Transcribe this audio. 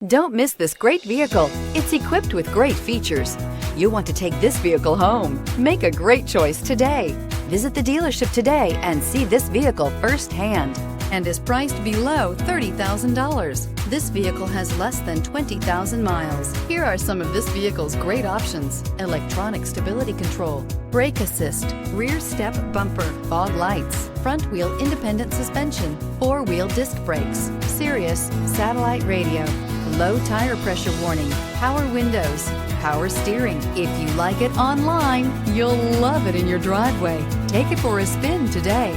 Don't miss this great vehicle. It's equipped with great features. You'll want to take this vehicle home. Make a great choice today. Visit the dealership today and see this vehicle firsthand, and is priced below $30,000. This vehicle has less than 20,000 miles. Here are some of this vehicle's great options: electronic stability control, brake assist, rear step bumper, fog lights, front wheel independent suspension, four-wheel disc brakes, Sirius satellite radio, low tire pressure warning, power windows, power steering. If you like it online, you'll love it in your driveway. Take it for a spin today.